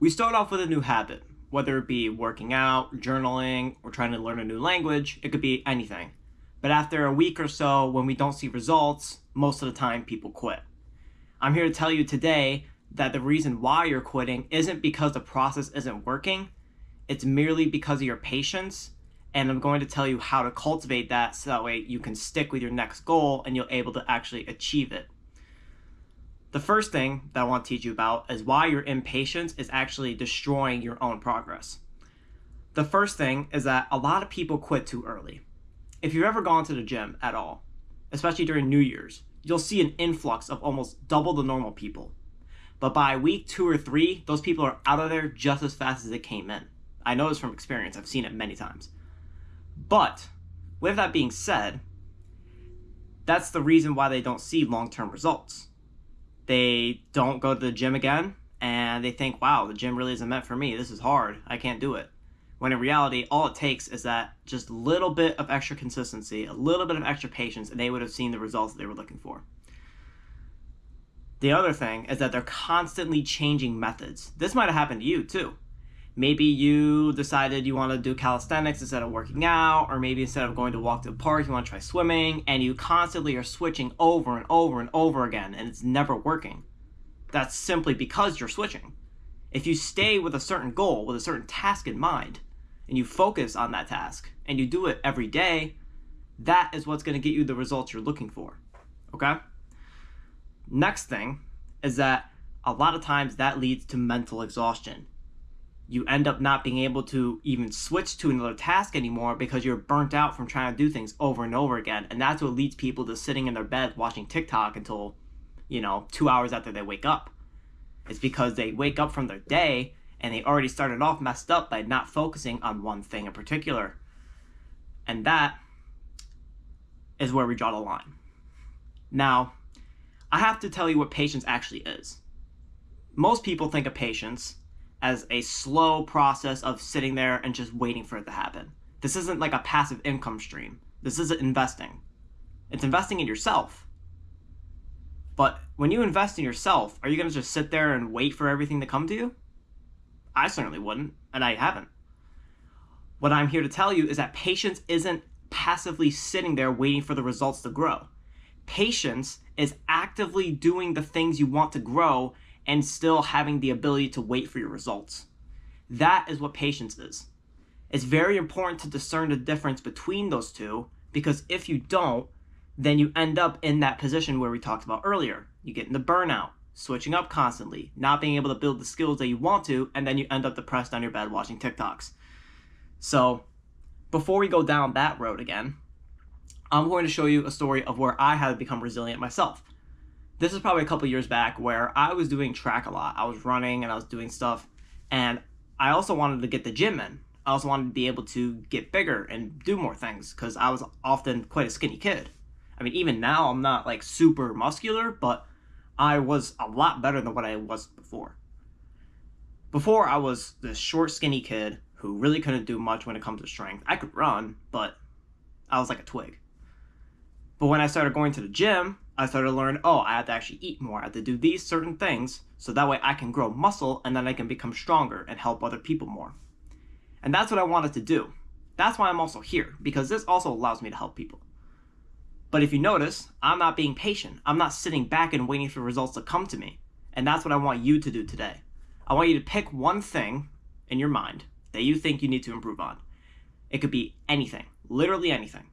We start off with a new habit, whether it be working out, journaling, or trying to learn a new language. It could be anything. But after a week or so, when we don't see results, most of the time people quit. I'm here to tell you today that the reason why you're quitting isn't because the process isn't working, it's merely because of your patience. And I'm going to tell you how to cultivate that so that way you can stick with your next goal and you'll be able to actually achieve it. The first thing that I want to teach you about is why your impatience is actually destroying your own progress. The first thing is that a lot of people quit too early. If you've ever gone to the gym at all, especially during New Year's, you'll see an influx of almost double the normal people. But by week 2 or 3, those people are out of there just as fast as they came in. I know this from experience, I've seen it many times. But with that being said, that's the reason why they don't see long-term results. They don't go to the gym again, and they think, wow, the gym really isn't meant for me. This is hard. I can't do it. When in reality, all it takes is that just a little bit of extra consistency, a little bit of extra patience, and they would have seen the results that they were looking for. The other thing is that they're constantly changing methods. This might have happened to you too. Maybe you decided you want to do calisthenics instead of working out, or maybe instead of going to walk to the park, you want to try swimming, and you constantly are switching over and over and over again, and it's never working. That's simply because you're switching. If you stay with a certain goal, with a certain task in mind, and you focus on that task, and you do it every day, that is what's going to get you the results you're looking for, okay? Next thing is that a lot of times that leads to mental exhaustion. You end up not being able to even switch to another task anymore because you're burnt out from trying to do things over and over again. And that's what leads people to sitting in their bed watching TikTok until, 2 hours after they wake up. It's because they wake up from their day and they already started off messed up by not focusing on one thing in particular. And that is where we draw the line. Now, I have to tell you what patience actually is. Most people think of patience as a slow process of sitting there and just waiting for it to happen. This isn't like a passive income stream. This isn't investing. It's investing in yourself. But when you invest in yourself, are you going to just sit there and wait for everything to come to you? I certainly wouldn't, and I haven't. What I'm here to tell you is that patience isn't passively sitting there waiting for the results to grow. Patience is actively doing the things you want to grow and still having the ability to wait for your results. That is what patience is. It's very important to discern the difference between those two, because if you don't, then you end up in that position where we talked about earlier. You get into burnout, switching up constantly, not being able to build the skills that you want to, and then you end up depressed on your bed watching TikToks. So before we go down that road again, I'm going to show you a story of where I had to become resilient myself. This is probably a couple years back where I was doing track a lot. I was running and I was doing stuff, and I also wanted to get the gym in. I also wanted to be able to get bigger and do more things because I was often quite a skinny kid. I mean, even now I'm not like super muscular, but I was a lot better than what I was before. Before, I was this short, skinny kid who really couldn't do much when it comes to strength. I could run, but I was like a twig. But when I started going to the gym, I started to learn, I have to actually eat more. I have to do these certain things so that way I can grow muscle and then I can become stronger and help other people more. And that's what I wanted to do. That's why I'm also here, because this also allows me to help people. But if you notice, I'm not being patient. I'm not sitting back and waiting for results to come to me. And that's what I want you to do today. I want you to pick one thing in your mind that you think you need to improve on. It could be anything, literally anything.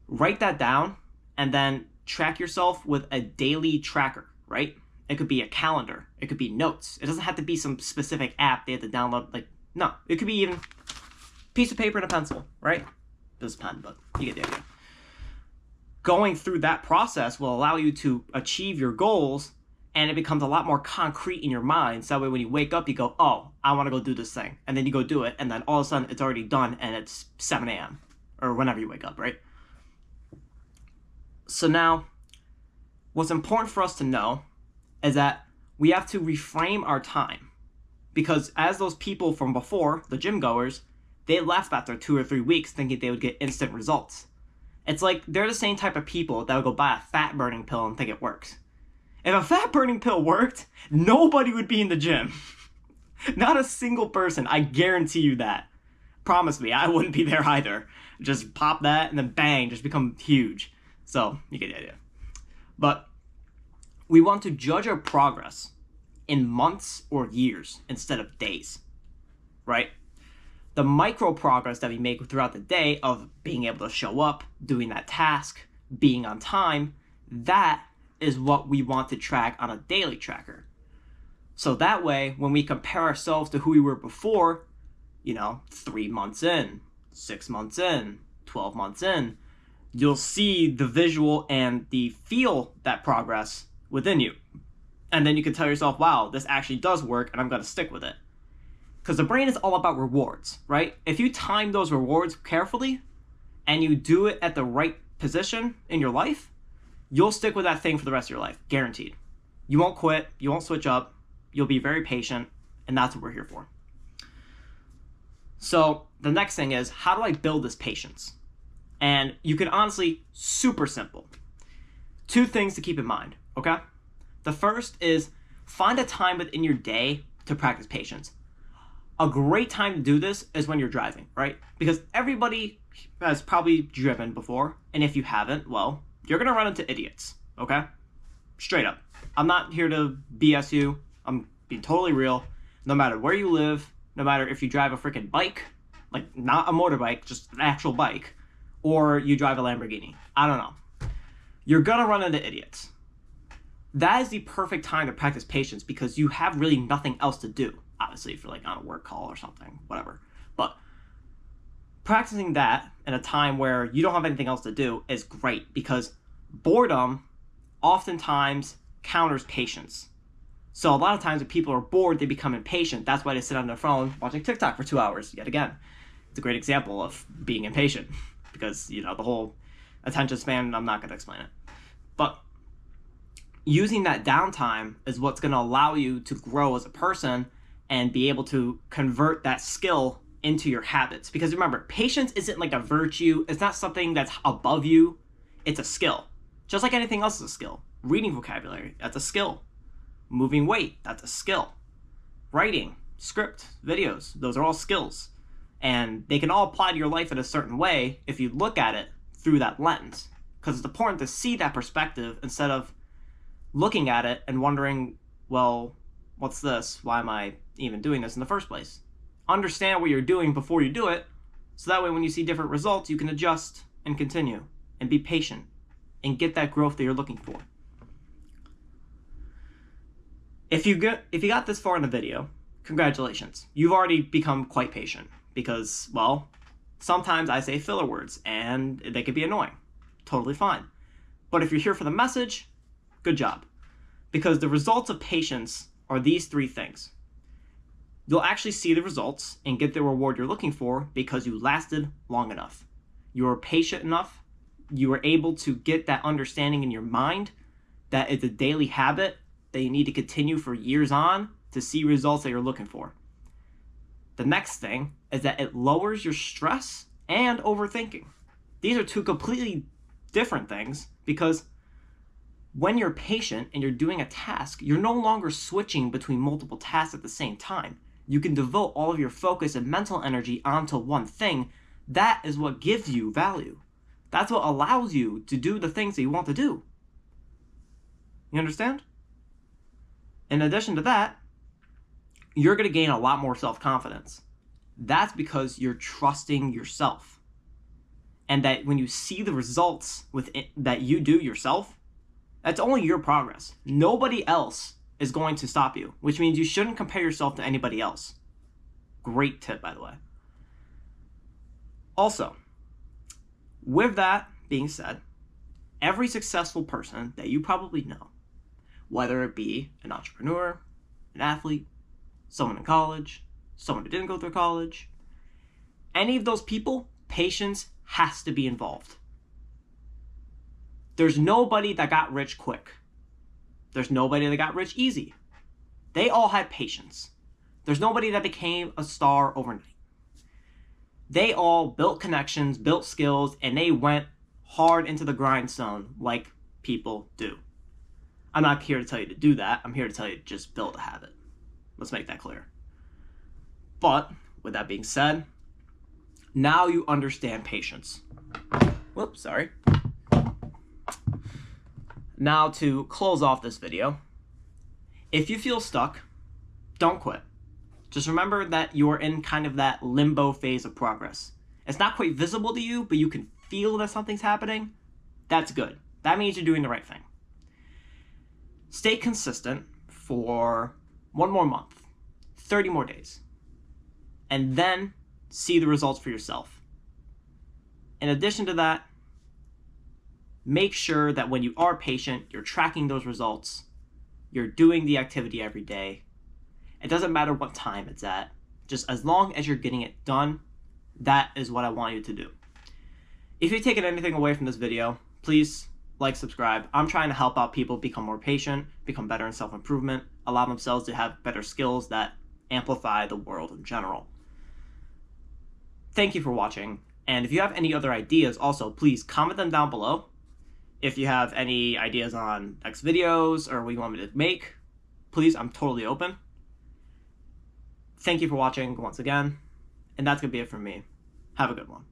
Write that down and then track yourself with a daily tracker, right? It could be a calendar. It could be notes. It doesn't have to be some specific app they have to download. No, it could be even a piece of paper and a pencil, right? This is a pen, but you get the idea. Going through that process will allow you to achieve your goals, and it becomes a lot more concrete in your mind. So that way when you wake up, you go, I want to go do this thing. And then you go do it, and then all of a sudden it's already done, and it's 7 a.m. or whenever you wake up, right? So now, what's important for us to know is that we have to reframe our time. Because as those people from before, the gym goers, they left after 2 or 3 weeks thinking they would get instant results. It's like they're the same type of people that would go buy a fat-burning pill and think it works. If a fat-burning pill worked, nobody would be in the gym. Not a single person. I guarantee you that. Promise me, I wouldn't be there either. Just pop that and then bang, just become huge. So, you get the idea. But we want to judge our progress in months or years instead of days, right? The micro progress that we make throughout the day of being able to show up, doing that task, being on time, that is what we want to track on a daily tracker. So that way, when we compare ourselves to who we were before, 3 months in, 6 months in, 12 months in, you'll see the visual and the feel that progress within you. And then you can tell yourself, wow, this actually does work and I'm going to stick with it. Because the brain is all about rewards, right? If you time those rewards carefully and you do it at the right position in your life, you'll stick with that thing for the rest of your life, guaranteed. You won't quit, you won't switch up, you'll be very patient, and that's what we're here for. So the next thing is, how do I build this patience? And you can honestly, super simple. 2 things to keep in mind, okay? The first is find a time within your day to practice patience. A great time to do this is when you're driving, right? Because everybody has probably driven before, and if you haven't, well, you're gonna run into idiots, okay? Straight up. I'm not here to BS you. I'm being totally real. No matter where you live, no matter if you drive a freaking bike, like not a motorbike, just an actual bike, or you drive a Lamborghini. I don't know. You're gonna run into idiots. That is the perfect time to practice patience because you have really nothing else to do. Obviously, if you're like on a work call or something, whatever. But practicing that in a time where you don't have anything else to do is great because boredom oftentimes counters patience. So a lot of times when people are bored, they become impatient. That's why they sit on their phone watching TikTok for 2 hours, yet again. It's a great example of being impatient because, the whole attention span, I'm not going to explain it. But using that downtime is what's going to allow you to grow as a person and be able to convert that skill into your habits. Because remember, patience isn't like a virtue. It's not something that's above you. It's a skill. Just like anything else is a skill. Reading vocabulary, that's a skill. Moving weight, that's a skill. Writing, script, videos, those are all skills. And they can all apply to your life in a certain way if you look at it through that lens. Because it's important to see that perspective instead of looking at it and wondering, well, what's this? Why am I even doing this in the first place? Understand what you're doing before you do it, so that way when you see different results, you can adjust and continue and be patient and get that growth that you're looking for. If you got this far in the video, congratulations. You've already become quite patient because, well, sometimes I say filler words and they could be annoying. Totally fine. But if you're here for the message, good job. Because the results of patience are these 3 things. You'll actually see the results and get the reward you're looking for because you lasted long enough. You were patient enough. You were able to get that understanding in your mind that it's a daily habit that you need to continue for years on to see results that you're looking for. The next thing is that it lowers your stress and overthinking. These are 2 completely different things because when you're patient and you're doing a task, you're no longer switching between multiple tasks at the same time. You can devote all of your focus and mental energy onto one thing. That is what gives you value. That's what allows you to do the things that you want to do. You understand? In addition to that, you're going to gain a lot more self-confidence. That's because you're trusting yourself. And that when you see the results that you do yourself, that's only your progress. Nobody else is going to stop you, which means you shouldn't compare yourself to anybody else. Great tip, by the way. Also, with that being said, every successful person that you probably know, whether it be an entrepreneur, an athlete, someone in college, someone who didn't go through college, any of those people, patience has to be involved. There's nobody that got rich quick. There's nobody that got rich easy. They all had patience. There's nobody that became a star overnight. They all built connections, built skills, and they went hard into the grindstone like people do. I'm not here to tell you to do that. I'm here to tell you to just build a habit. Let's make that clear. But with that being said, now you understand patience. Whoops, sorry. Now to close off this video, if you feel stuck, don't quit. Just remember that you're in kind of that limbo phase of progress. It's not quite visible to you, but you can feel that something's happening. That's good. That means you're doing the right thing. Stay consistent for 1 more month, 30 more days, and then see the results for yourself. In addition to that, make sure that when you are patient, you're tracking those results, you're doing the activity every day. It doesn't matter what time it's at. Just as long as you're getting it done, that is what I want you to do. If you've taken anything away from this video, please like, subscribe. I'm trying to help out people become more patient, become better in self-improvement, allow themselves to have better skills that amplify the world in general. Thank you for watching, and if you have any other ideas also, please comment them down below. If you have any ideas on next videos or what you want me to make, please, I'm totally open. Thank you for watching once again, and that's going to be it from me. Have a good one.